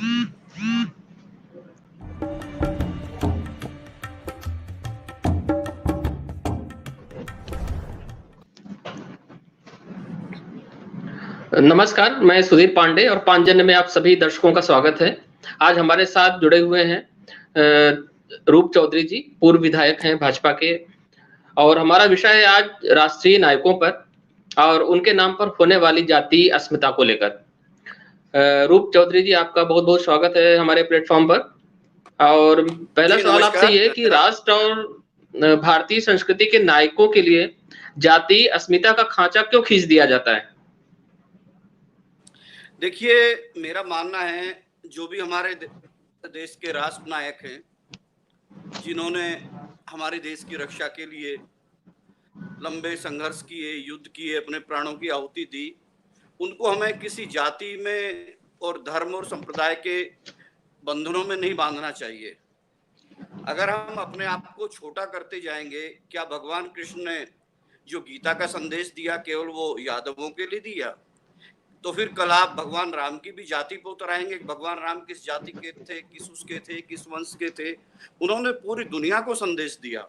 नमस्कार, मैं सुधीर पांडे और पांचजन्य में आप सभी दर्शकों का स्वागत है। आज हमारे साथ जुड़े हुए हैं रूप चौधरी जी, पूर्व विधायक हैं भाजपा के, और हमारा विषय है आज राष्ट्रीय नायकों पर और उनके नाम पर होने वाली जातीय अस्मिता को लेकर। रूप चौधरी जी, आपका बहुत बहुत स्वागत है हमारे प्लेटफॉर्म पर। और पहला सवाल आपसे ये है कि राष्ट्र और भारतीय संस्कृति के नायकों के लिए जातीय अस्मिता का खांचा क्यों खींच दिया जाता है? देखिए, मेरा मानना है जो भी हमारे देश के राष्ट्र नायक हैं, जिन्होंने हमारे देश की रक्षा के लिए लंबे संघर्ष किए, युद्ध किए, अपने प्राणों की आहुति दी, उनको हमें किसी जाति में और धर्म और संप्रदाय के बंधनों में नहीं बांधना चाहिए। अगर हम अपने आप को छोटा करते जाएंगे, क्या भगवान कृष्ण ने जो गीता का संदेश दिया केवल वो यादवों के लिए दिया? तो फिर कल आप भगवान राम की भी जाति पे उतर आएंगे। भगवान राम किस जाति के थे, किस उसके थे, किस वंश के थे? उन्होंने पूरी दुनिया को संदेश दिया।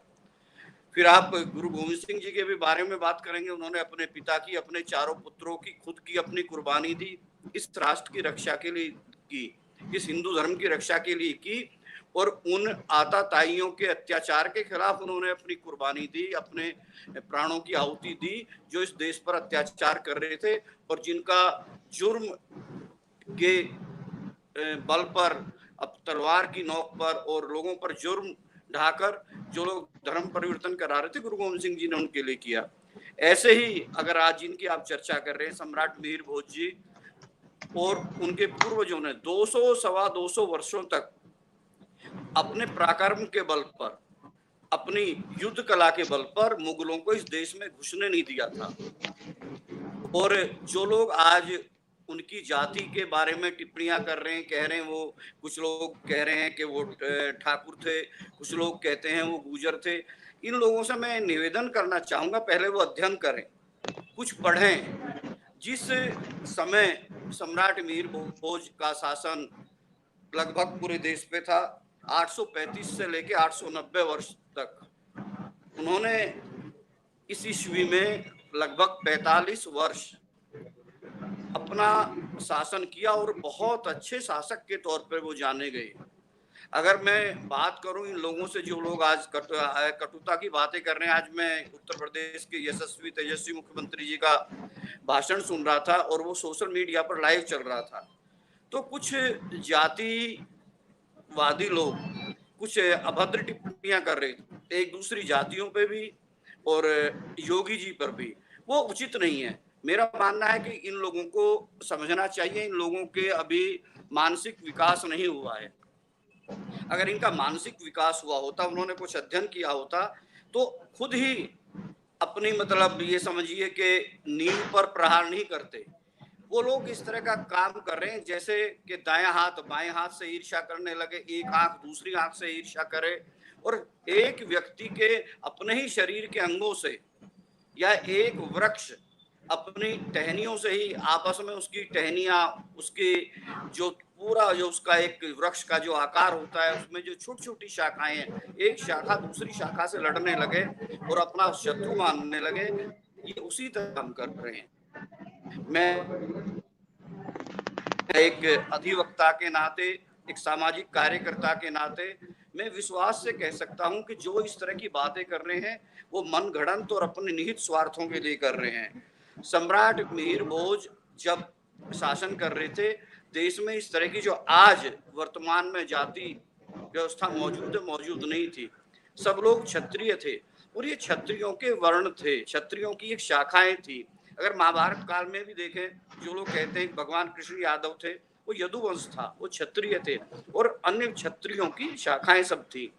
फिर आप गुरु गोविंद सिंह जी के भी बारे में बात करेंगे। उन्होंने अपने पिता की, अपने चारों पुत्रों की, खुद की अपनी कुर्बानी दी, इस राष्ट्र की रक्षा के लिए की, इस हिंदू धर्म की रक्षा के लिए की, और उन आताताइयों के अत्याचार के खिलाफ उन्होंने अपनी कुर्बानी दी, अपने प्राणों की आहुति दी, जो इस देश पर अत्याचार कर रहे थे और जिनका जुर्म के बल पर, अब तलवार की नोक पर और लोगों पर जुर्म ढाकर जो लोग धर्म परिवर्तन करा रहे थे, गुरु गोविंद सिंह जी ने उनके लिए किया। ऐसे ही अगर आज जिनकी आप चर्चा कर रहे हैं, सम्राट मिहिर भोज जी और उनके पूर्वजों ने 200 सवा 200 वर्षों तक अपने पराक्रम के बल पर, अपनी युद्ध कला के बल पर मुगलों को इस देश में घुसने नहीं दिया था। और जो लोग आज उनकी जाति के बारे में टिप्पणियां कर रहे हैं, कह रहे हैं वो, कुछ लोग कह रहे हैं कि वो ठाकुर थे, कुछ लोग कहते हैं वो गुर्जर थे, इन लोगों से मैं निवेदन करना चाहूंगा, पहले वो अध्ययन करें, कुछ पढ़ें। जिस समय सम्राट मिहिर भोज का शासन लगभग पूरे देश पे था, 835 से लेके 890 वर्ष तक, उन्होंने इस ईस्वी में लगभग 45 वर्ष अपना शासन किया और बहुत अच्छे शासक के तौर पर वो जाने गए। अगर मैं बात करूं इन लोगों से जो लोग आज कटुता की बातें कर रहे हैं, आज मैं उत्तर प्रदेश के यशस्वी तेजस्वी मुख्यमंत्री जी का भाषण सुन रहा था और वो सोशल मीडिया पर लाइव चल रहा था, तो कुछ जातिवादी लोग कुछ अभद्र टिप्पणियां कर रहे थे एक दूसरी जातियों पे भी और योगी जी पर भी। वो उचित नहीं है। मेरा मानना है कि इन लोगों को समझना चाहिए, इन लोगों के अभी मानसिक विकास नहीं हुआ है। अगर इनका मानसिक विकास हुआ होता, उन्होंने कुछ अध्ययन किया होता, तो खुद ही अपनी, मतलब ये समझिए कि नींव पर प्रहार नहीं करते। वो लोग इस तरह का काम कर रहे हैं जैसे कि दायां हाथ बाएं हाथ से ईर्ष्या करने लगे, एक आंख दूसरी आंख से ईर्ष्या करे, और एक व्यक्ति के अपने ही शरीर के अंगों से या एक वृक्ष अपनी टहनियों से ही आपस में उसकी टहनियां, उसके जो पूरा जो उसका एक वृक्ष का जो आकार होता है, उसमें जो छोटी छोटी शाखाएं हैं, एक शाखा दूसरी शाखा से लड़ने लगे और अपना शत्रु मानने लगे। ये उसी तरह काम कर रहे हैं। मैं एक अधिवक्ता के नाते, एक सामाजिक कार्यकर्ता के नाते मैं विश्वास से कह सकता हूं कि जो इस तरह की बातें कर रहे हैं वो मन घड़ंत और अपने निहित स्वार्थों के लिए कर रहे हैं। सम्राट मिहिर भोज जब शासन कर रहे थे, देश में इस तरह की जो आज वर्तमान में जाति व्यवस्था मौजूद नहीं थी। सब लोग क्षत्रिय थे और ये क्षत्रियों के वर्ण थे, क्षत्रियों की एक शाखाएं थी। अगर महाभारत काल में भी देखें, जो लोग कहते हैं भगवान कृष्ण यादव थे, वो यदुवंश था, वो क्षत्रिय थे और अन्य क्षत्रियों की शाखाएं सब थी।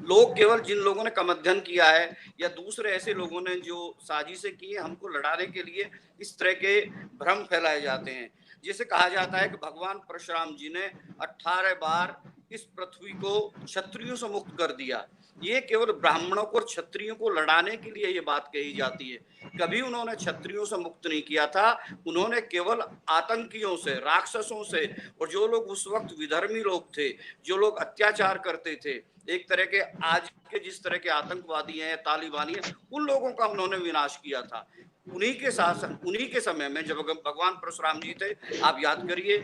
लोग केवल जिन लोगों ने कम अध्ययन किया है या दूसरे ऐसे लोगों ने जो साजिशें की है हमको लड़ाने के लिए, इस तरह के भ्रम फैलाए जाते हैं। जिसे कहा जाता है कि भगवान परशुराम जी ने 18 बार इस पृथ्वी को क्षत्रियों से मुक्त कर दिया। ये केवल ब्राह्मणों को और क्षत्रियों को लड़ाने के लिए ये बात कही जाती है। कभी उन्होंने क्षत्रियों से मुक्त नहीं किया था, उन्होंने केवल आतंकियों से, राक्षसों से, और जो लोग उस वक्त विधर्मी लोग थे, जो लोग अत्याचार करते थे, एक तरह के आज के जिस तरह के आतंकवादी हैं, तालिबानी हैं, उन लोगों का उन्होंने विनाश किया था। उन्हीं के शासन, उन्हीं के समय में जब भगवान परशुराम जी थे, आप याद करिए,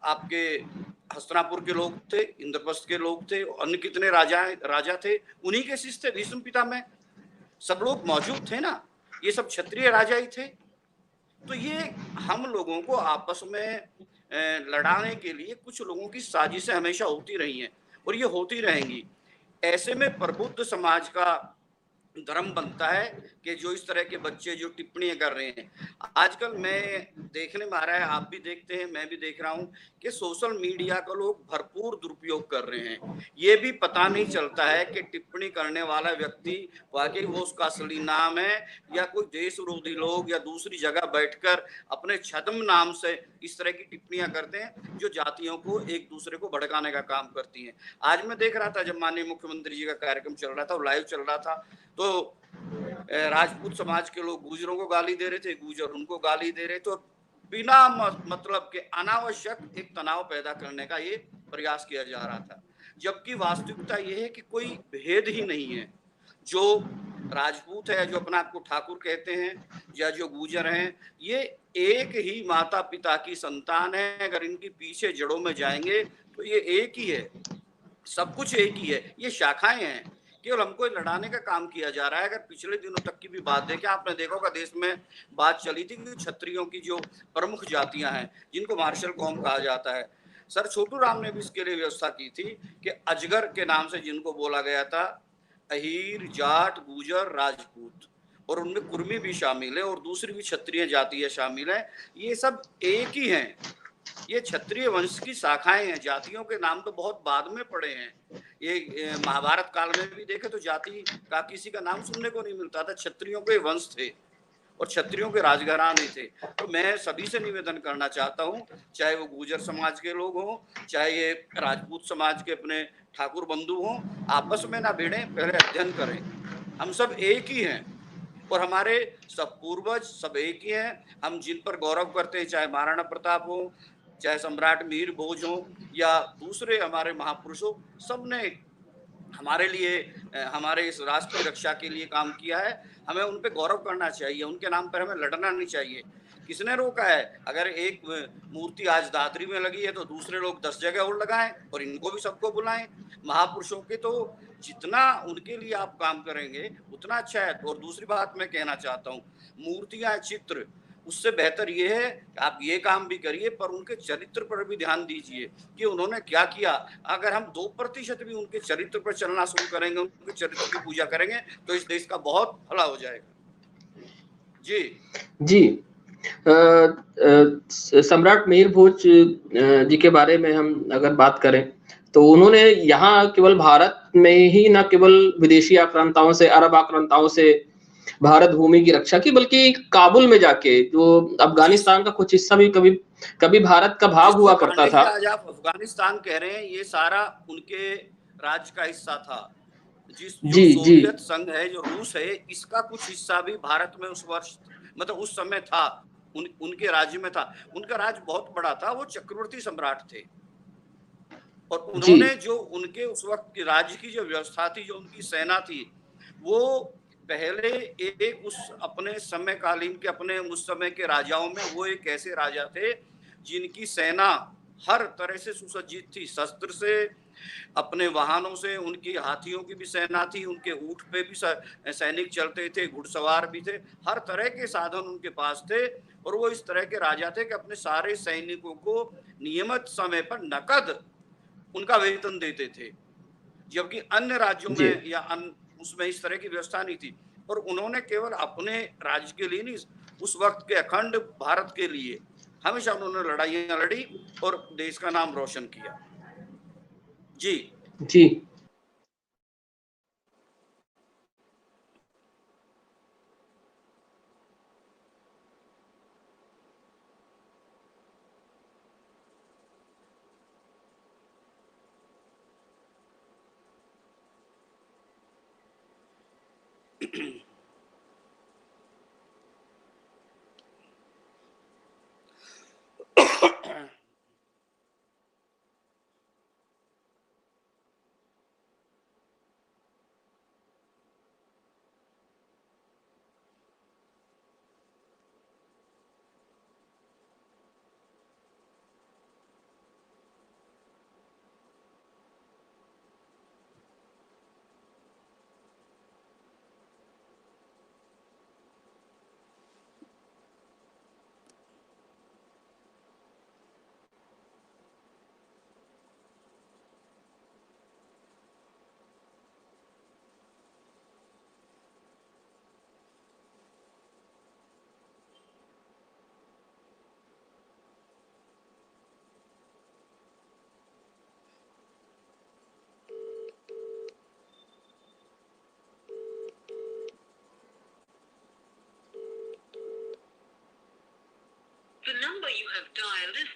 आपके हस्तिनापुर के लोग थे, इंद्रप्रस्थ के लोग थे, अन्य कितने राजा थे, उन्हीं के शिष्य थे। भीष्म पितामह सब लोग मौजूद थे ना, ये सब क्षत्रिय राजा ही थे। तो ये हम लोगों को आपस में लड़ाने के लिए कुछ लोगों की साजिशें हमेशा होती रही हैं और ये होती रहेंगी। ऐसे में प्रबुद्ध समाज का धर्म बनता है कि जो इस तरह के बच्चे जो टिप्पणियां कर रहे हैं, आजकल मैं देखने में आ रहा है, आप भी देखते हैं, मैं भी देख रहा हूं कि सोशल मीडिया का लोग भरपूर दुरुपयोग कर रहे हैं। ये भी पता नहीं चलता है कि टिप्पणी करने वाला व्यक्ति वाकई वो उसका असली नाम है या कोई देश विरोधी लोग या दूसरी जगह बैठकर अपने छद्म नाम से इस तरह की टिप्पणियां करते हैं जो जातियों को एक दूसरे को भड़काने का काम करती हैं। आज मैं देख रहा था जब माननीय मुख्यमंत्री जी का कार्यक्रम चल रहा था, वो लाइव चल रहा था, तो राजपूत समाज के लोग गुजरों को गाली दे रहे थे, गुजर उनको गाली दे रहे थे, और बिना मतलब के अनावश्यक एक तनाव पैदा करने का ये प्रयास किया जा रहा था। जबकि वास्तविकता ये है कि कोई भेद ही नहीं है। जो राजपूत है, जो अपना आपको ठाकुर कहते हैं, या जो गुजर हैं, ये एक ही माता पिता की संतान है। अगर इनकी पीछे जड़ों में जाएंगे तो ये एक ही है, सब कुछ एक ही है, ये शाखाएं हैं। केवल हमको लड़ाने का काम किया जा रहा है। अगर पिछले दिनों तक की भी बात देखें, आपने देखा होगा देश में बात चली थी कि क्षत्रियों की जो प्रमुख जातियां हैं, जिनको मार्शल कौम कहा जाता है, सर छोटू राम ने भी इसके लिए व्यवस्था की थी कि अजगर के नाम से जिनको बोला गया था, अहीर, जाट, गुजर, राजपूत, और उनमें कुर्मी भी शामिल है और दूसरी भी क्षत्रिय जातियां शामिल है, ये सब एक ही हैं। ये क्षत्रिय वंश की शाखाएं हैं। जातियों के नाम तो बहुत बाद में पड़े हैं। ये महाभारत काल में भी देखे तो जाति का किसी का नाम सुनने को नहीं मिलता था, क्षत्रियों के वंश थे और क्षत्रियों के राजघराने थे। तो मैं सभी से निवेदन करना चाहता हूँ, चाहे वो गुर्जर समाज के लोग हों, चाहे ये राजपूत समाज के अपने ठाकुर बंधु हों, आपस में ना भिड़ें, पहले अध्ययन करें। हम सब एक ही हैं और हमारे सब पूर्वज सब एक ही हैं। हम जिन पर गौरव करते हैं, चाहे महाराणा प्रताप हो, चाहे सम्राट मीर भोज हो, या दूसरे हमारे महापुरुष हो, सबने हमारे लिए, हमारे इस राष्ट्र की रक्षा के लिए काम किया है। हमें उन पे गौरव करना चाहिए, उनके नाम पर हमें लड़ना नहीं चाहिए। किसने रोका है? अगर एक मूर्ति आज दादरी में लगी है तो दूसरे लोग 10 जगह और लगाएं और इनको भी सबको बुलाएं। महापुरुषों के तो जितना उनके लिए आप काम करेंगे उतना अच्छा है। और दूसरी बात मैं कहना चाहता हूँ, मूर्तियां, चित्र, उससे बेहतर ये है कि आप ये काम भी करिए पर उनके चरित्र पर भी ध्यान दीजिए कि उन्होंने क्या किया। अगर हम 2% भी उनके चरित्र पर चलना शुरू करेंगे, उनके चरित्र की पूजा करेंगे, तो इस देश का बहुत भला हो जाएगा। जी जी। सम्राट मीर भोज जी के बारे में हम अगर बात करें तो उन्होंने यहाँ केवल भारत में ही न केवल विदेशी आक्रांताओं से, अरब आक्रांताओं से भारत भूमि की रक्षा की, बल्कि काबुल में जाके जो अफगानिस्तान का कुछ हिस्सा भी कभी कभी भारत का भाग हुआ करता पांडे जी, था। आज आप अफगानिस्तान कह रहे हैं, ये सारा उनके राज्य का हिस्सा था। जो जी जी सोवियत संघ है, जो रूस है, इसका कुछ हिस्सा भी भारत में उस वर्ष, मतलब उस समय था, उनके राज्य में था। उनका राज्य बहुत बड़ा था, वो चक्रवर्ती सम्राट थे और जी उन्होंने जो उनके उस वक्त की राज्य की जो व्यवस्था थी, जो उनकी सेना थी, वो पहले एक उस अपने समयकालीन के, अपने उस समय के राजाओं में वो एक ऐसे राजा थे जिनकी सेना हर तरह से सुसज्जित थी, शस्त्र से, अपने वाहनों से, उनकी हाथियों की भी सेना थी, उनके ऊंट पे भी सैनिक चलते थे, घुड़सवार भी थे, हर तरह के साधन उनके पास थे। और वो इस तरह के राजा थे कि अपने सारे सैनिकों को नियमित समय पर नकद उनका वेतन देते थे, जबकि अन्य राज्यों जी में या उसमें इस तरह की व्यवस्था नहीं थी। और उन्होंने केवल अपने राज्य के लिए नहीं, उस वक्त के अखंड भारत के लिए हमेशा उन्होंने लड़ाइयां लड़ी और देश का नाम रोशन किया। जी जी The number you have dialed is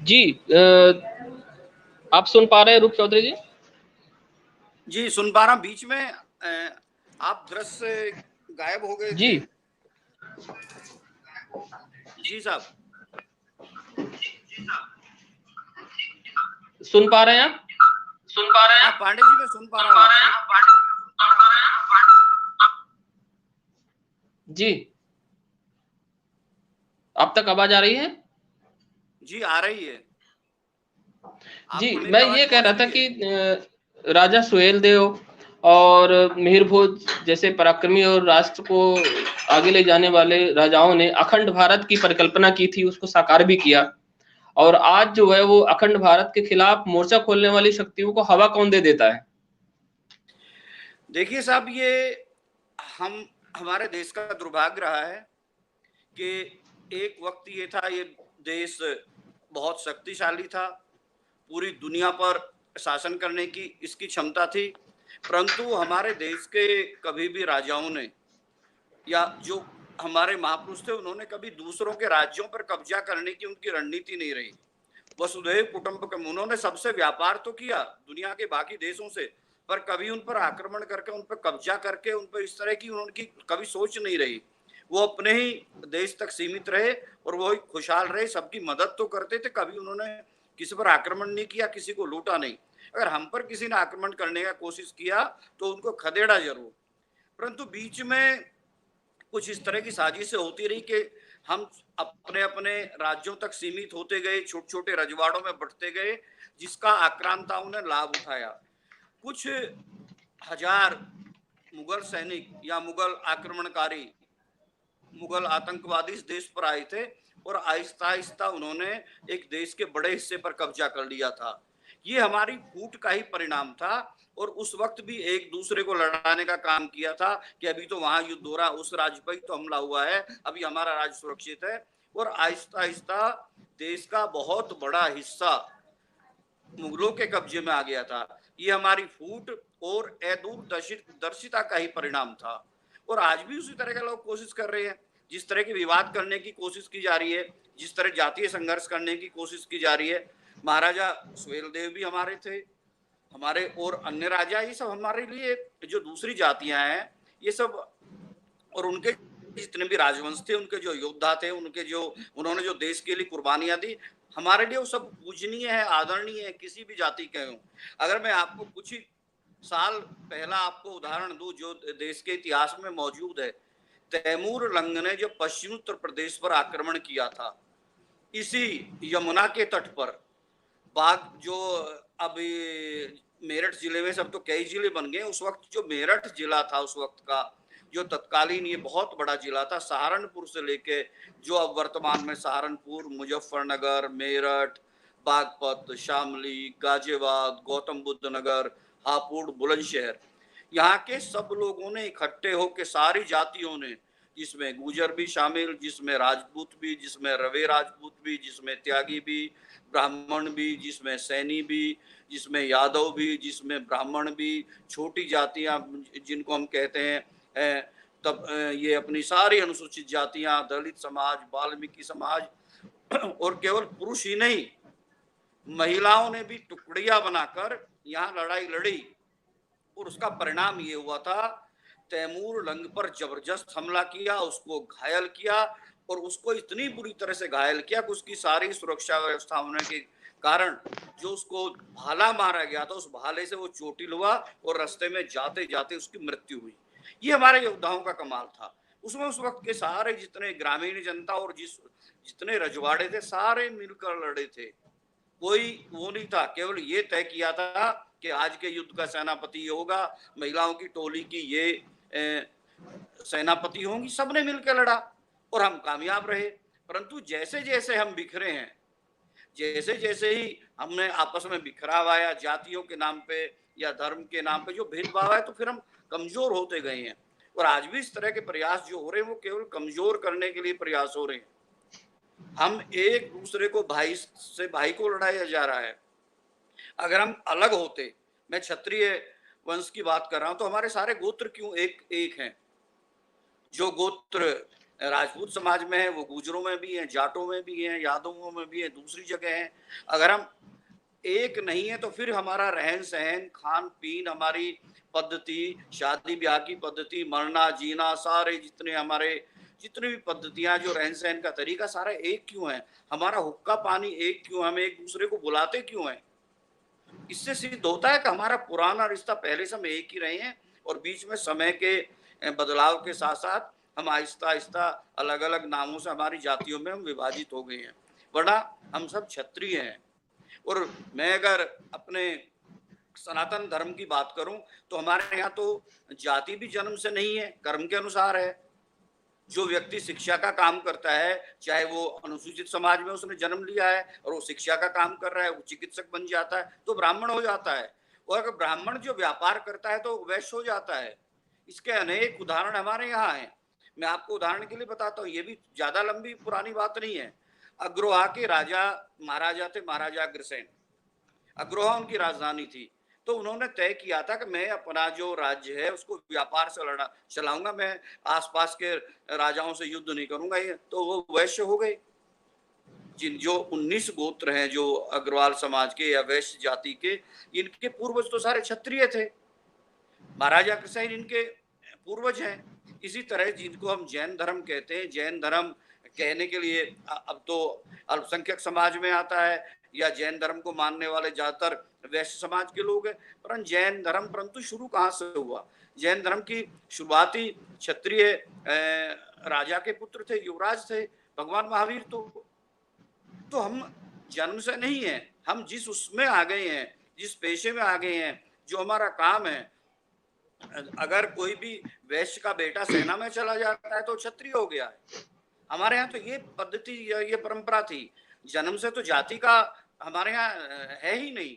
जी। आप सुन पा रहे हैं रूप चौधरी जी? जी सुन पा रहा हूं। बीच में आप दृश्य से गायब हो गए जी थे। जी साहब। सुन पा रहे हैं आप? सुन पा रहे हैं? हाँ पांडे जी मैं सुन पा रहा हूँ आपको। जी, अब तक आवाज आ रही है? जी आ रही है। जी, आपको मेरी मैं आवाज ये कह पहुंच रहा था रही है? कि राजा सुहेल देव और मिहिर भोज जैसे पराक्रमी और राष्ट्र को आगे ले जाने वाले राजाओं ने अखंड भारत की परिकल्पना की थी, उसको साकार भी किया। और आज जो है वो अखंड भारत के खिलाफ मोर्चा खोलने वाली शक्तियों को हवा कौन दे देता है? देखिए साहब, ये हमारे देश का दुर्भाग्य रहा है कि एक वक्त ये था, ये देश बहुत शक्तिशाली था, पूरी दुनिया पर शासन करने की इसकी क्षमता थी, परंतु हमारे देश के कभी भी राजाओं ने या जो हमारे महापुरुष थे उन्होंने कभी दूसरों के राज्यों पर कब्जा करने की उनकी रणनीति नहीं रही। वसुधैव कुटुंबकम, उन्होंने सबसे व्यापार तो किया दुनिया के बाकी देशों से, पर कभी उन पर आक्रमण करके, उन पर कब्जा करके, उन पर इस तरह की उनकी कभी सोच नहीं रही। वो अपने ही देश तक सीमित रहे और वो खुशहाल रहे, सबकी मदद तो करते थे, कभी उन्होंने किसी पर आक्रमण नहीं किया, किसी को लूटा नहीं। अगर हम पर किसी ने आक्रमण करने का कोशिश किया तो उनको खदेड़ा जरूर, परंतु बीच में कुछ इस तरह की साजिशें होती रही कि हम अपने अपने राज्यों तक सीमित होते गए, छोटे छोटे रजवाड़ों में बढ़ते गए, जिसका आक्रांताओं ने लाभ उठाया। कुछ हजार मुगल सैनिक या मुगल आक्रमणकारी, मुगल आतंकवादी इस देश पर आए थे और आहिस्ता आहिस्ता उन्होंने एक देश के बड़े हिस्से पर कब्जा कर लिया था। ये हमारी फूट का ही परिणाम था और उस वक्त भी एक दूसरे को लड़ाने का काम किया था कि अभी तो वहां युद्ध हो रहा, उस राज्य पर तो हमला हुआ है, अभी हमारा राज्य सुरक्षित है। और आहिस्ता आहिस्ता देश का बहुत बड़ा हिस्सा मुगलों के कब्जे में आ गया था। ये हमारी फूट और दूरदर्शिता का ही परिणाम था। और आज भी उसी तरह के लोग कोशिश कर रहे हैं, जिस तरह की विवाद करने की कोशिश की जा रही है, जिस तरह जातीय संघर्ष करने की कोशिश की जा रही है। महाराजा सुहेल देव भी हमारे थे, हमारे और अन्य राजा, ये सब हमारे लिए जो दूसरी जातियां हैं ये सब, और उनके जितने भी राजवंश थे, उनके जो योद्धा थे, उन्होंने जो देश के लिए कुर्बानियां दी, हमारे लिए वो सब पूजनीय है, आदरणीय है, किसी भी जाति के हों। अगर मैं आपको कुछ ही साल पहला आपको उदाहरण दूं जो देश के इतिहास में मौजूद है, तैमूर लंग ने जो पश्चिमी उत्तर प्रदेश पर आक्रमण किया था, इसी यमुना के तट पर, बाग जो अभी मेरठ जिले में सब तो कई जिले बन गए। उस वक्त जो मेरठ जिला था, उस वक्त का जो तत्कालीन ये बहुत बड़ा जिला था, सहारनपुर से लेके जो अब वर्तमान में सहारनपुर, मुजफ्फरनगर, मेरठ, बागपत, शामली, गाजियाबाद, गौतम बुद्ध नगर, हापुड़, बुलंदशहर, यहाँ के सब लोगों ने इकट्ठे होकर, सारी जातियों ने, जिसमें गुजर भी शामिल, जिसमें राजपूत भी, जिसमें रवे राजपूत भी, जिसमें त्यागी भी, ब्राह्मण भी, जिसमें सैनी भी, जिसमें यादव भी, जिसमें ब्राह्मण भी, छोटी जातियां जिनको हम कहते हैं, तब ये अपनी सारी अनुसूचित जातियां, दलित समाज, वाल्मीकि समाज, और केवल पुरुष ही नहीं, महिलाओं ने भी टुकड़ियां बनाकर यहाँ लड़ाई लड़ी। और उसका परिणाम ये हुआ था, तैमूर लंग पर जबरदस्त हमला किया, उसको घायल किया, और उसको इतनी बुरी तरह से घायल किया कि उसकी सारी सुरक्षा व्यवस्था होने के कारण जो उसको भाला मारा गया था, उस भाले से वो चोटिल हुआ और रास्ते में जाते जाते उसकी मृत्यु हुई। ये हमारे योद्धाओं का कमाल था। उसमें उस वक्त के सारे जितने ग्रामीण जनता और जितने रजवाड़े थे, सारे मिलकर लड़े थे। कोई वो नहीं था, केवल ये तय किया था कि आज के युद्ध का सेनापति ये होगा, महिलाओं की टोली की ये सेनापति होंगी। सबने मिलकर लड़ा और हम कामयाब रहे। परंतु जैसे जैसे हम बिखरे हैं, जैसे जैसे ही हमने आपस में बिखराव आया, जातियों के नाम पे या धर्म के नाम पे जो भेदभाव है, तो फिर हम कमजोर होते गए हैं। और आज भी इस तरह के प्रयास जो हो रहे हैं, वो केवल कमजोर करने के लिए प्रयास हो रहे हैं। हम एक दूसरे को भाई से भाई को लड़ाया जा रहा है। अगर हम अलग होते, मैं क्षत्रिय वंश की बात कर रहा हूं, तो हमारे सारे गोत्र क्यों एक हैं? जो गोत्र राजपूत समाज में है वो गुजरों में भी है, जाटों में भी है, यादवों में भी है, दूसरी जगह है। अगर हम एक नहीं है तो फिर हमारा रहन सहन, खान पीन, हमारी पद्धति, शादी ब्याह की पद्धति, मरना जीना, सारे जितनी भी पद्धतियां, जो रहन सहन का तरीका, सारा एक क्यों है? हमारा हुक्का पानी एक क्यों? हम एक दूसरे को बुलाते क्यों हैं? इससे सिद्ध होता है कि हमारा पुराना रिश्ता पहले से हम एक ही रहे हैं, और बीच में समय के बदलाव के साथ साथ हम आहिस्ता आहिस्ता अलग अलग नामों से हमारी जातियों में हम विभाजित हो गए हैं, वरना हम सब क्षत्रिय हैं। और मैं अगर अपने सनातन धर्म की बात करूं तो हमारे यहाँ तो जाति भी जन्म से नहीं है, कर्म के अनुसार है। जो व्यक्ति शिक्षा का काम करता है, चाहे वो अनुसूचित समाज में उसने जन्म लिया है और वो शिक्षा का काम कर रहा है, वो चिकित्सक बन जाता है तो ब्राह्मण हो जाता है। और अगर ब्राह्मण जो व्यापार करता है तो वैश्य हो जाता है। इसके अनेक उदाहरण हमारे यहाँ हैं। मैं आपको उदाहरण के लिए बताता हूँ, ये भी ज्यादा लंबी पुरानी बात नहीं है। अग्रोहा के राजा महाराजा थे, महाराजा अग्रसेन। अग्रोहा उनकी राजधानी थी। तो उन्होंने तय किया था कि मैं अपना जो राज्य है उसको व्यापार से चलाऊंगा, मैं आसपास के राजाओं से युद्ध नहीं करूंगा। ये तो वो वैश्य हो गए। जो 19 गोत्र हैं जो अग्रवाल समाज के या वैश्य जाति के, इनके पूर्वज तो सारे क्षत्रिय थे। महाराजा अग्रसेन इनके पूर्वज हैं। इसी तरह जिनको हम जैन धर्म कहते हैं, जैन धर्म कहने के लिए अब तो अल्पसंख्यक समाज में आता है, या जैन धर्म को मानने वाले ज्यादातर वैश्य समाज के लोग हैं। परंतु जैन धर्म परंतु शुरू कहाँ से हुआ? जैन धर्म की शुरुआती क्षत्रिय राजा के पुत्र थे, युवराज थे भगवान महावीर। तो हम जन्म से नहीं है, हम जिस उसमें आ गए हैं, जिस पेशे में आ गए हैं, जो हमारा काम है। अगर कोई भी वैश्य का बेटा सेना में चला जाता है तो क्षत्रिय हो गया है। हमारे यहाँ तो ये पद्धति, ये परंपरा थी। जन्म से तो जाति का हमारे यहाँ है ही नहीं।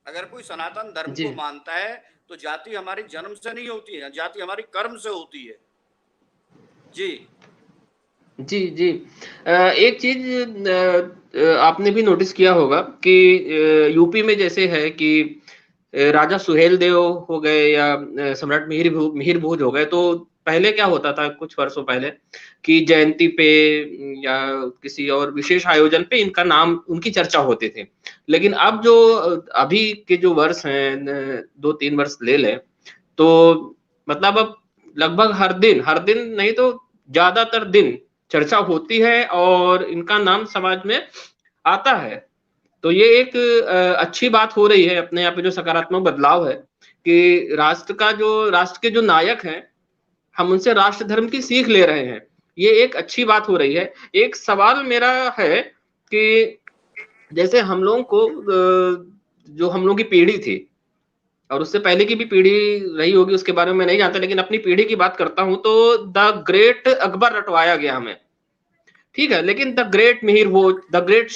अगर कोई सनातन धर्म को मानता है तो जाति हमारी जन्म से नहीं होती है, जाति हमारी कर्म से होती है। जी जी जी। एक चीज आपने भी नोटिस किया होगा कि यूपी में जैसे है कि राजा सुहेल देव हो गए या सम्राट मिहिर भोज हो गए, तो पहले क्या होता था कुछ वर्षों पहले कि जयंती पे या किसी और विशेष आयोजन पे इनका नाम, उनकी चर्चा होती थी। लेकिन अब जो अभी के जो वर्ष हैं, 2-3 वर्ष ले लें तो मतलब अब लगभग हर दिन नहीं तो ज्यादातर दिन चर्चा होती है और इनका नाम समाज में आता है। तो ये एक अच्छी बात हो रही है अपने यहाँ पे, जो सकारात्मक बदलाव है कि राष्ट्र के जो नायक हैं, हम उनसे राष्ट्र धर्म की सीख ले रहे हैं। ये एक अच्छी बात हो रही है। एक सवाल मेरा है कि जैसे हम लोगों को, जो हम लोगों की पीढ़ी थी, और उससे पहले की भी पीढ़ी रही होगी, उसके बारे में मैं नहीं जानता, लेकिन अपनी पीढ़ी की बात करता हूं तो द ग्रेट अकबर रटवाया गया हमें, ठीक है, लेकिन the great Mihir Bhoj, the great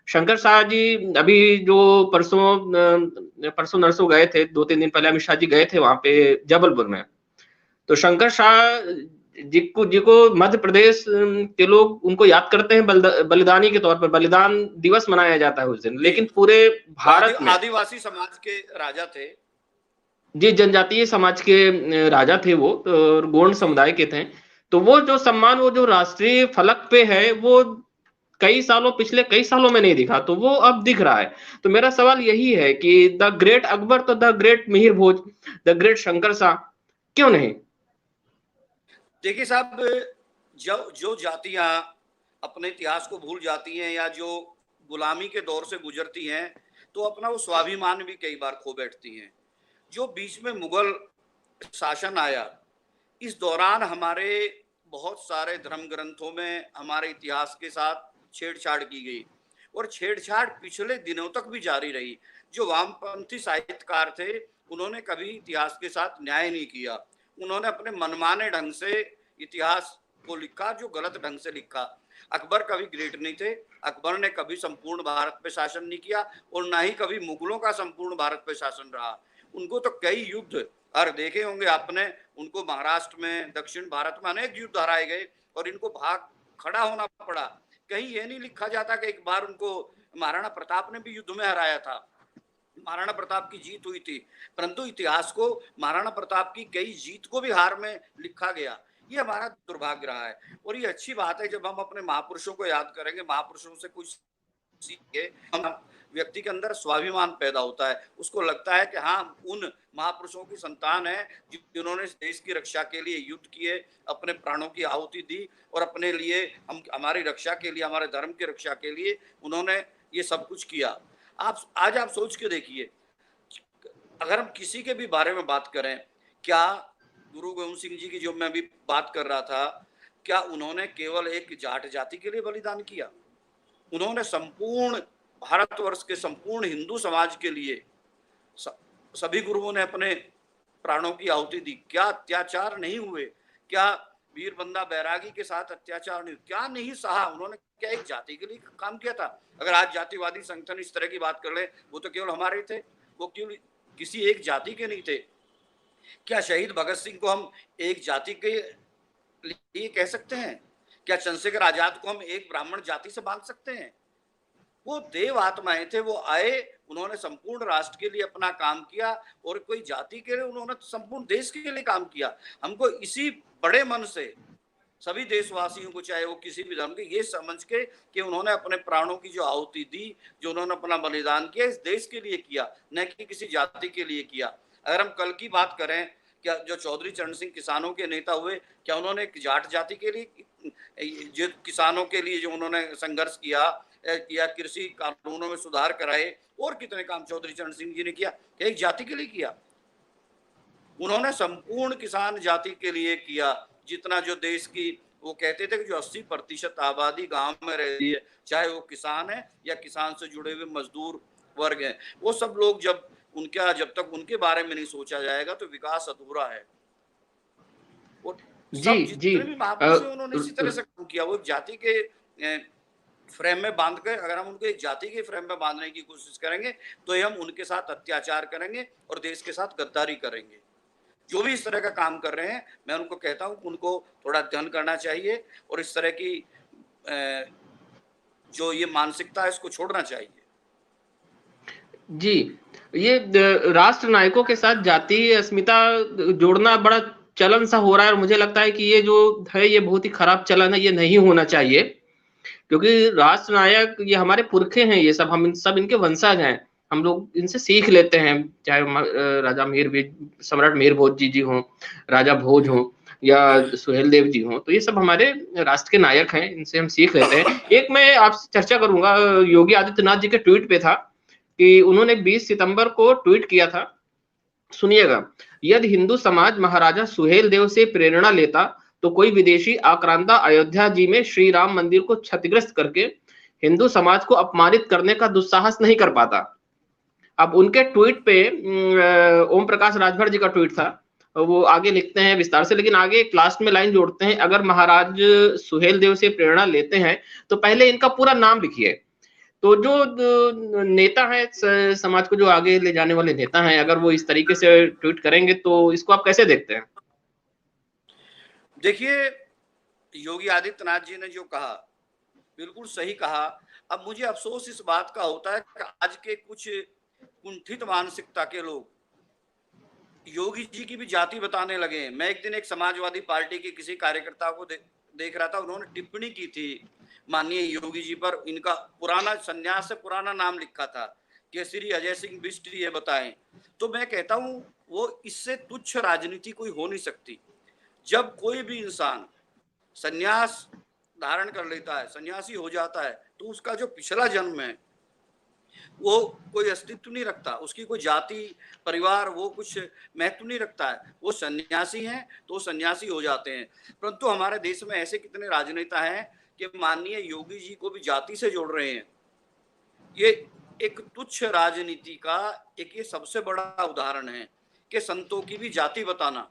Shankar Shah ji अभी जो परसों नरसों गए थे, 2-3 दिन पहले अमित शाह जी गए थे वहां पे जबलपुर में, तो शंकर शाह जी को मध्य प्रदेश के लोग उनको याद करते हैं बलिदानी के तौर पर, बलिदान दिवस मनाया जाता है उस दिन, लेकिन पूरे भारत में आदिवासी समाज के राजा थे जी, जनजातीय समाज के राजा थे वो, और गोंड समुदाय के थे, तो वो जो सम्मान वो जो राष्ट्रीय फलक पे है वो पिछले कई सालों में नहीं दिखा, तो वो अब दिख रहा है। तो मेरा सवाल यही है कि द ग्रेट अकबर तो the great Mihir Bhoj, the great Shankar Shah क्यों नहीं? देखिए साहब, जो जातियां अपने इतिहास को भूल जाती हैं या जो गुलामी के दौर से गुजरती हैं, तो अपना वो स्वाभिमान भी कई बार खो बैठती हैं। जो बीच में मुगल शासन आया, इस दौरान हमारे बहुत सारे धर्म ग्रंथों में हमारे इतिहास के साथ छेड़छाड़ की गई, और छेड़छाड़ पिछले दिनों तक भी जारी रही। जो वामपंथी साहित्यकार थे, उन्होंने कभी इतिहास के साथ न्याय नहीं किया। उन्होंने अपने मनमाने ढंग से इतिहास को लिखा, जो गलत ढंग से लिखा। अकबर कभी ग्रेट नहीं थे, अकबर ने कभी संपूर्ण भारत पे शासन नहीं किया, और ना ही कभी मुगलों का संपूर्ण भारत पे शासन रहा। उनको तो कई युद्ध और देखे होंगे आपने, उनको महाराष्ट्र में, दक्षिण भारत में अनेक युद्ध हराए गए और इनको भाग खड़ा होना पड़ा। कहीं ये नहीं लिखा जाता कि एक बार उनको महाराणा प्रताप ने भी युद्ध में हराया था, महाराणा प्रताप की जीत हुई थी, परंतु इतिहास को महाराणा प्रताप की कई जीत को भी हार में लिखा गया। ये हमारा दुर्भाग्य रहा है, और ये अच्छी बात है जब हम अपने महापुरुषों को याद करेंगे, महापुरुषों से कुछ सीखे, हम व्यक्ति के अंदर स्वाभिमान पैदा होता है। उसको लगता है कि हाँ, उन महापुरुषों की संतान है जिन्होंने इस देश की रक्षा के लिए युद्ध किए, अपने प्राणों की आहुति दी, और अपने लिए हमारी रक्षा के लिए, हमारे धर्म की रक्षा के लिए उन्होंने ये सब कुछ किया। आज आप सोच के देखिए, अगर हम किसी के भी बारे में बात करें, क्या गुरु गोविंद सिंह जी की जो मैं अभी बात कर रहा था, क्या उन्होंने केवल एक जाट जाति के लिए बलिदान किया? उन्होंने संपूर्ण भारतवर्ष के संपूर्ण हिंदू समाज के लिए सभी गुरुओं ने अपने प्राणों की आहुति दी। क्या अत्याचार नहीं हुए? क्या वीर बंदा बैरागी के साथ अत्याचार नहीं? क्या नहीं सहा? उन्होंने क्या एक जाति के लिए काम किया था? अगर आज जातिवादी संगठन इस तरह की बात कर ले, वो तो केवल हमारे थे, वो केवल किसी एक जाति के नहीं थे। क्या शहीद भगत सिंह को हम एक जाति के लिए कह सकते हैं? क्या चंद्रशेखर आजाद को हम एक ब्राह्मण जाति से बांध सकते हैं? वो देव आत्माएं थे, वो आए, उन्होंने संपूर्ण राष्ट्र के लिए अपना काम किया, और कोई जाति के लिए उन्होंने संपूर्ण देश के लिए काम किया। हमको इसी बड़े मन से सभी देशवासियों को, चाहे वो किसी भी धर्म के, ये समझ के कि उन्होंने अपने प्राणों की जो आहुति दी, जो उन्होंने अपना बलिदान किया, इस देश के लिए किया, न कि किसी जाति के लिए किया। अगर हम कल की बात करें, क्या जो चौधरी चरण सिंह किसानों के नेता हुए, क्या उन्होंने एक जाट जाति के लिए, जो किसानों के लिए जो उन्होंने संघर्ष किया, कृषि कानूनों में सुधार कराए, और कितने काम चौधरी चरण सिंह जी ने किया, क्या एक जाति के लिए किया? उन्होंने संपूर्ण किसान जाति के लिए किया। जितना जो देश की, वो कहते थे कि जो 80% आबादी गांव में रहती है, चाहे वो किसान है या किसान से जुड़े हुए मजदूर वर्ग हैं, वो सब लोग जब तक उनके बारे में नहीं सोचा जाएगा तो विकास अधूरा है। और सब जितने भी महापुरुष उन्होंने इसी तरह से काम किया। वो जाति के फ्रेम में बांध कर, अगर हम उनको एक जाति के फ्रेम में बांधने की कोशिश करेंगे तो हम उनके साथ अत्याचार करेंगे और देश के साथ गद्दारी करेंगे। जो भी इस तरह का काम कर रहे हैं, मैं उनको कहता हूं कि उनको थोड़ा अध्ययन करना चाहिए, और इस तरह की जो ये मानसिकता है, इसको छोड़ना चाहिए। जी, ये राष्ट्र नायकों के साथ जातीय अस्मिता जोड़ना बड़ा चलन सा हो रहा है, और मुझे लगता है कि ये जो है, ये बहुत ही खराब चलन है, ये नहीं होना चाहिए, क्योंकि राष्ट्र नायक ये हमारे पुरखे हैं, ये सब हम सब इनके वंशज हैं, हम लोग इनसे सीख लेते हैं, चाहे राजा सम्राट मिहिर भोज जी हों, राजा भोज हों, या सुहेल देव जी हों, तो ये सब हमारे राष्ट्र के नायक हैं, इनसे हम सीख लेते हैं। एक मैं आपसे चर्चा करूंगा, योगी आदित्यनाथ जी के ट्वीट पे था कि उन्होंने 20 सितंबर को ट्वीट किया था, सुनिएगा, यदि हिंदू समाज महाराजा सुहेल देव से प्रेरणा लेता तो कोई विदेशी आक्रांता अयोध्या जी में श्री राम मंदिर को क्षतिग्रस्त करके हिंदू समाज को अपमानित करने का दुस्साहस नहीं कर पाता। अब उनके ट्वीट पे ओम प्रकाश राजभर जी का ट्वीट था, वो आगे लिखते हैं विस्तार से, लेकिन आगे एक लास्ट में लाइन जोड़ते हैं, अगर महाराज सुहेल देव से प्रेरणा लेते हैं तो पहले इनका पूरा नाम लिखिए। तो जो नेता है, समाज को जो आगे ले जाने वाले नेता हैं, अगर वो इस तरीके से ट्वीट करेंगे तो इसको आप कैसे देखते हैं? देखिए, योगी आदित्यनाथ जी ने जो कहा बिल्कुल सही कहा। अब मुझे अफसोस इस बात का होता है कि आज के कुछ कुंठित मानसिकता के लोग योगी जी की भी जाति बताने लगे हैं। मैं एक दिन एक समाजवादी पार्टी के किसी कार्यकर्ता को देख रहा था, उन्होंने टिप्पणी की थी माननीय योगी जी पर। इनका पुराना संन्यास से पुराना नाम लिखा था कि श्री अजय सिंह बिष्ट ये बताएं। तो मैं कहता हूं वो इससे तुच्छ राजनीति कोई हो नहीं सकती। जब कोई भी इंसान संन्यास धारण कर लेता है, सन्यासी हो जाता है, तो उसका जो पिछला जन्म है वो कोई अस्तित्व नहीं रखता, उसकी कोई जाति परिवार वो कुछ महत्व नहीं रखता है। वो सन्यासी हैं तो सन्यासी हो जाते हैं। परंतु हमारे देश में ऐसे कितने राजनेता हैं कि माननीय योगी जी को भी जाति से जोड़ रहे हैं। ये एक तुच्छ राजनीति का एक ये सबसे बड़ा उदाहरण है कि संतों की भी जाति बताना।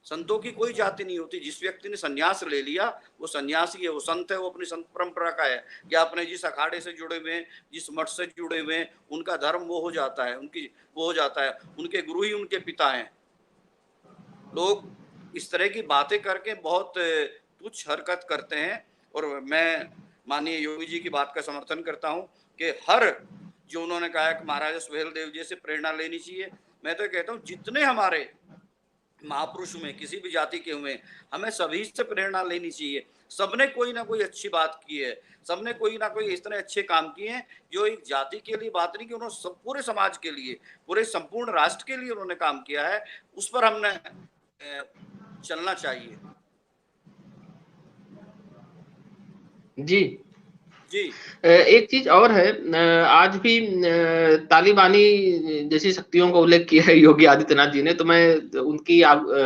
संतों की कोई जाति नहीं होती। जिस व्यक्ति ने संन्यास ले लिया वो सन्यासी है, वो संत है, वो अपनी संत परंपरा का है, या अपने जिस अखाड़े से जुड़े हुए हैं, जिस मठ से जुड़े हुए हैं, उनका धर्म वो हो जाता है, उनकी वो हो जाता है, उनके गुरु ही उनके पिता हैं। लोग इस तरह की बातें करके बहुत तुच्छ हरकत करते हैं। और मैं माननीय योगी जी की बात का समर्थन करता हूँ कि हर जो उन्होंने कहा कि महाराजा सुहेल देव जी से प्रेरणा लेनी चाहिए, मैं तो कहता हूँ जितने हमारे महापुरुष में किसी भी जाति के हुए, हमें सभी से प्रेरणा लेनी चाहिए। सबने कोई ना कोई अच्छी बात की है, सबने कोई ना कोई इस तरह अच्छे काम किए हैं जो एक जाति के लिए बात नहीं कि उन्होंने पूरे समाज के लिए, पूरे संपूर्ण राष्ट्र के लिए उन्होंने काम किया है। उस पर हमने चलना चाहिए। जी जी एक चीज और है, आज भी तालिबानी जैसी शक्तियों का उल्लेख किया है योगी आदित्यनाथ जी ने, तो मैं उनकी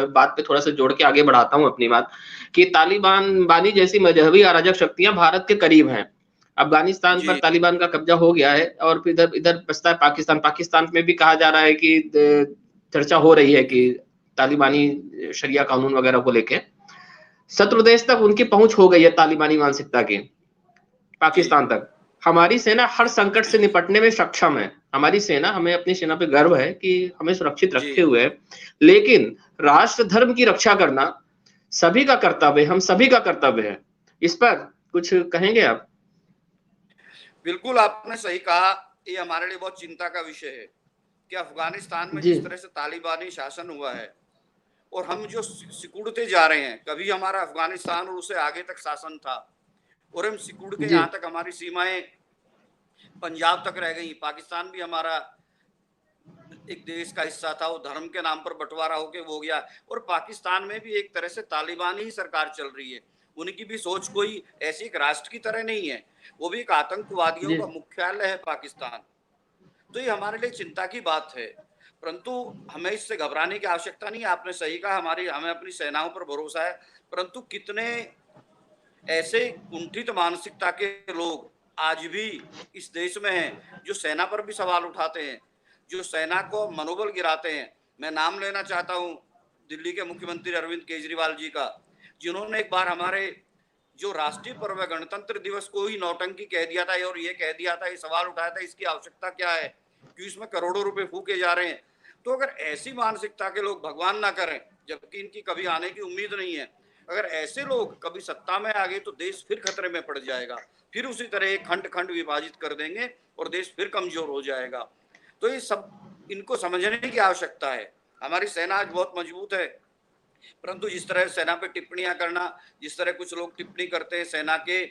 बात पे थोड़ा सा जोड़ के आगे बढ़ाता हूं अपनी बात, कि तालिबान बानी जैसी मजहबी अराजक शक्तियां भारत के करीब हैं। अफगानिस्तान पर जी तालिबान का कब्जा हो गया है, और फिर इधर इधर बसता है पाकिस्तान। पाकिस्तान में भी कहा जा रहा है कि चर्चा हो रही है कि तालिबानी शरिया कानून वगैरह को लेके शत्रु देश तक उनकी पहुंच हो गई है, तालिबानी मानसिकता की, जी पाकिस्तान तक। हमारी सेना हर संकट से निपटने में सक्षम है। हमारी सेना, हमें अपनी सेना पे गर्व है कि हमें सुरक्षित जी रखे हुए है, लेकिन राष्ट्र धर्म की रक्षा करना सभी का कर्तव्य, हम सभी का कर्तव्य है। इस पर कुछ कहेंगे आप? बिल्कुल आपने सही कहा। ये हमारे लिए बहुत चिंता का विषय है कि अफगानिस्तान में जी जिस तरह से तालिबानी शासन हुआ है और हम जो सिकुड़ते जा रहे हैं, कभी हमारा अफगानिस्तान और उससे आगे तक शासन था और हम सिकुड़ के जी यहाँ तक, हमारी सीमाएं पंजाब तक रह गई। पाकिस्तान भी हमारा एक देश का हिस्सा था, वो धर्म के नाम पर बंटवारा होके वो हो गया। और पाकिस्तान में भी एक तरह से तालिबानी ही सरकार चल रही है। उनकी भी सोच कोई ऐसी एक राष्ट्र की तरह नहीं है, वो भी एक आतंकवादियों जी का मुख्यालय है पाकिस्तान। तो ये हमारे लिए चिंता की बात है, परंतु हमें इससे घबराने की आवश्यकता नहीं है। आपने सही कहा, हमें अपनी सेनाओं पर भरोसा है। परंतु कितने ऐसे कुंठित मानसिकता के लोग आज भी इस देश में हैं जो सेना पर भी सवाल उठाते हैं, जो सेना को मनोबल गिराते हैं। मैं नाम लेना चाहता हूं दिल्ली के मुख्यमंत्री अरविंद केजरीवाल जी का, जिन्होंने एक बार हमारे जो राष्ट्रीय पर्व गणतंत्र दिवस को ही नौटंकी कह दिया था और ये कह दिया था, ये सवाल उठाया था, इसकी आवश्यकता क्या है, क्यों इसमें करोड़ों रुपए फूके जा रहे हैं। तो अगर ऐसी मानसिकता के लोग भगवान ना करें, जबकि इनकी कभी आने की उम्मीद नहीं है, अगर ऐसे लोग कभी सत्ता में आ गए तो देश फिर खतरे में पड़ जाएगा। फिर उसी तरह खंड खंड विभाजित कर देंगे और देश फिर कमजोर हो जाएगा। तो ये सब इनको समझने की आवश्यकता है। हमारी सेना आज बहुत मजबूत है, परंतु जिस तरह सेना पे टिप्पणियां करना, जिस तरह कुछ लोग टिप्पणी करते हैं, सेना के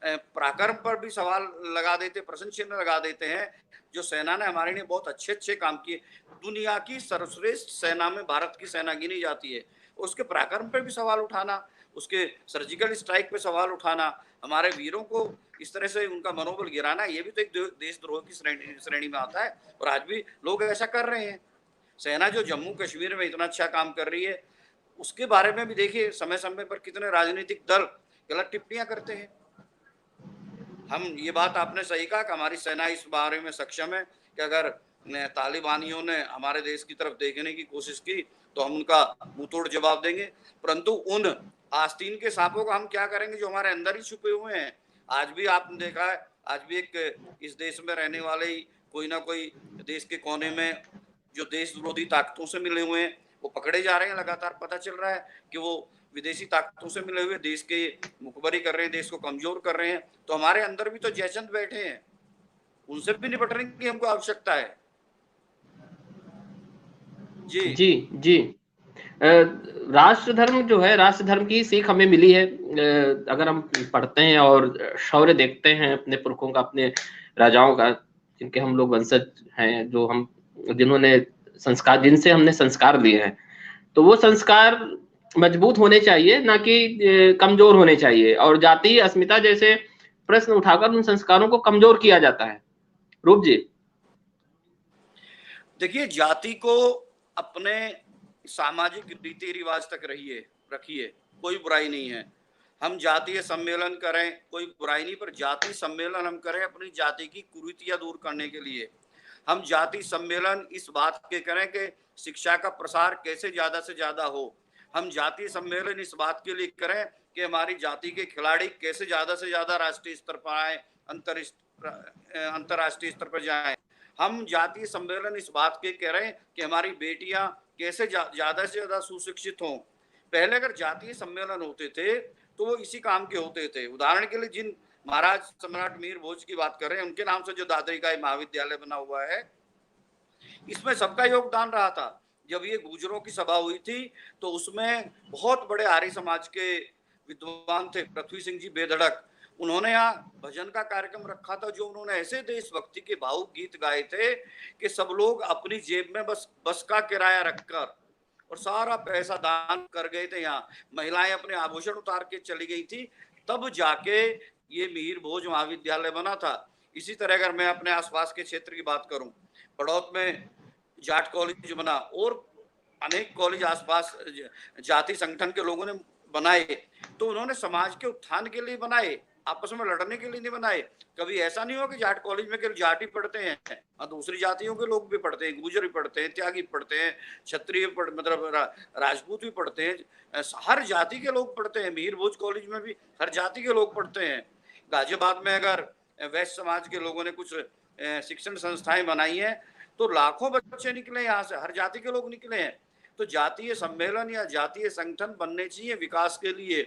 पराक्रम पर भी सवाल लगा देते, प्रश्न चिन्ह लगा देते हैं। जो सेना ने हमारे लिए बहुत अच्छे अच्छे काम किए, दुनिया की सर्वश्रेष्ठ सेना में भारत की सेना गिनी जाती है, उसके पराक्रम पर भी सवाल उठाना, उसके सर्जिकल स्ट्राइक पे सवाल उठाना, हमारे वीरों को इस तरह से उनका मनोबल गिराना, ये भी तो एक देशद्रोह की श्रेणी में आता है। और आज भी लोग ऐसा कर रहे हैं। सेना जो जम्मू कश्मीर में इतना अच्छा काम कर रही है, उसके बारे में भी देखिए समय समय पर कितने राजनीतिक दल गलत टिप्पणियां करते हैं। हम ये बात आपने सही कहा कि हमारी सेना इस बारे में सक्षम है कि अगर तालिबानियों ने हमारे देश की तरफ देखने की कोशिश की तो हम उनका मुंहतोड़ जवाब देंगे, परंतु उन आस्तीन के सांपों का हम क्या करेंगे जो हमारे अंदर ही छुपे हुए हैं। आज भी आपने देखा है, आज भी एक इस देश में रहने वाले ही कोई ना कोई देश के कोने में जो देश विरोधी ताकतों से मिले हुए हैं वो पकड़े जा रहे हैं। लगातार पता चल रहा है कि वो विदेशी ताकतों से मिले हुए देश के मुखबरी कर रहे हैं, देश को कमजोर कर रहे हैं। तो हमारे अंदर भी तो जयचंद बैठे हैं, उनसे भी निपटने की हमको आवश्यकता है। जी जी जी। राष्ट्र धर्म जो है, राष्ट्र धर्म की सीख हमें मिली है। अगर हम पढ़ते हैं और शौर्य देखते हैं अपने पुरखों का, अपने राजाओं का, जिनके हम लोग वंशज हैं, जो हम जिन्होंने संस्कार, जिनसे हमने संस्कार लिए हैं, तो वो संस्कार मजबूत होने चाहिए, ना कि कमजोर होने चाहिए। और जातीय अस्मिता जैसे प्रश्न उठाकर उन संस्कारों को कमजोर किया जाता है। रूप जी। देखिए, जाति को अपने सामाजिक रीति रिवाज तक रखिए, कोई बुराई नहीं है। हम जातीय सम्मेलन करें, कोई बुराई नहीं, पर जाति सम्मेलन हम करें अपनी जाति की कुरीतियां दूर करने के लिए। हम जाति सम्मेलन इस बात के करें कि शिक्षा का प्रसार कैसे ज्यादा से ज्यादा हो। हम जातीय सम्मेलन इस बात के लिए करें कि हमारी जाति के खिलाड़ी कैसे ज्यादा से ज्यादा राष्ट्रीय स्तर पर आए, अंतर्राष्ट्रीय स्तर पर जाएं। हम जातीय सम्मेलन इस बात के कह रहे हैं कि हमारी बेटियां कैसे ज्यादा से ज्यादा सुशिक्षित हों। पहले अगर जातीय सम्मेलन होते थे तो वो इसी काम के होते थे। उदाहरण के लिए, जिन महाराज सम्राट मीर भोज की बात कर रहे हैं, उनके नाम से जो दादरी का महाविद्यालय बना हुआ है, इसमें सबका योगदान रहा था। जब ये गुर्जरों की सभा हुई थी तो उसमें बहुत बड़े आर्य समाज के विद्वान थे, पृथ्वी सिंह जी बेधड़क, उन्होंने यहाँ भजन का कार्यक्रम रखा था, जो उन्होंने ऐसे देशभक्ति के भावुक गीत गाए थे कि सब लोग अपनी जेब में बस का किराया रखकर और सारा पैसा दान कर गए थे। यहाँ महिलाएं अपने आभूषण उतार के चली गई थी, तब जाके ये मीर भोज महाविद्यालय बना था। इसी तरह अगर मैं अपने आसपास के क्षेत्र की बात करूं, बड़ौत में जाट कॉलेज बना और अनेक कॉलेज आसपास जाति संगठन के लोगों ने बनाए। तो उन्होंने समाज के उत्थान के लिए बनाए, आपस में लड़ने के लिए नहीं बनाए। कभी ऐसा नहीं हो कि जाट कॉलेज में केवल जाट ही पढ़ते हैं, दूसरी जातियों के लोग भी पढ़ते हैं, गुर्जर भी पढ़ते हैं, त्यागी पढ़ते हैं, क्षत्रिय मतलब राजपूत भी पढ़ते हैं, हर जाति के लोग पढ़ते हैं। मीर भोज कॉलेज में भी हर जाति के लोग पढ़ते हैं। गाजियाबाद में अगर वैश्य समाज के लोगों ने कुछ शिक्षण संस्थाएं बनाई हैं तो लाखों बच्चे निकले यहाँ से, हर जाति के लोग निकले हैं। तो जातीय सम्मेलन या जातीय संगठन बनने चाहिए विकास के लिए,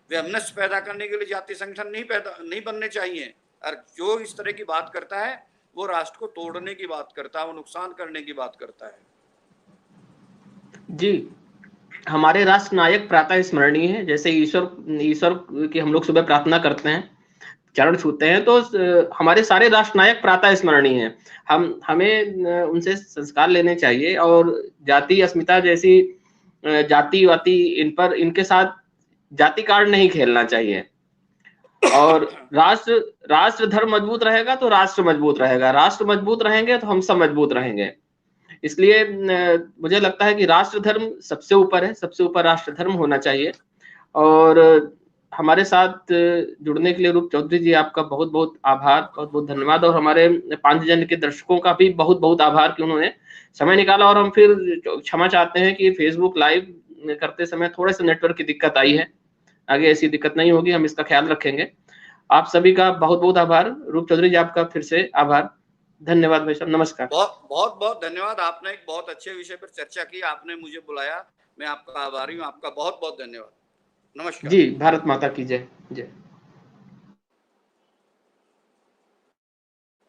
वैमनस्य पैदा करने के लिए जातीय संगठन नहीं बनने चाहिए। और जो इस तरह की बात करता है वो राष्ट्र को तोड़ने की बात करता है, वो नुकसान करने की बात करता है। जी, हमारे राष्ट्र नायक प्रातः स्मरणीय है। जैसे ईश्वर की हम लोग सुबह प्रार्थना करते हैं, चरण छूते हैं, तो हमारे सारे राष्ट्र नायक प्रातः स्मरणीय हैं। हमें उनसे संस्कार लेने चाहिए और जाति अस्मिता जैसी जाति वाति इनके साथ जाति कार्ड नहीं खेलना चाहिए। और राष्ट्र धर्म मजबूत रहेगा तो राष्ट्र मजबूत रहेगा, राष्ट्र मजबूत रहेंगे तो हम सब मजबूत रहेंगे। इसलिए मुझे लगता है कि राष्ट्र धर्म सबसे ऊपर है, सबसे ऊपर राष्ट्र धर्म होना चाहिए। और हमारे साथ जुड़ने के लिए रूप चौधरी जी, आपका बहुत बहुत आभार, बहुत बहुत धन्यवाद। और हमारे पांचजन्य के दर्शकों का भी बहुत बहुत आभार कि उन्होंने समय निकाला। और हम फिर क्षमा चाहते हैं कि फेसबुक लाइव करते समय थोड़े से नेटवर्क की दिक्कत आई है, आगे ऐसी दिक्कत नहीं होगी, हम इसका ख्याल रखेंगे। आप सभी का बहुत बहुत आभार। रूप चौधरी जी, आपका फिर से आभार, धन्यवाद भाई साहब, नमस्कार। बहुत बहुत धन्यवाद। आपने एक बहुत अच्छे विषय पर चर्चा की, आपने मुझे बुलाया, मैं आपका आभारी हूँ। आपका बहुत बहुत धन्यवाद। नमस्कार। जी, भारत माता की जय। जय।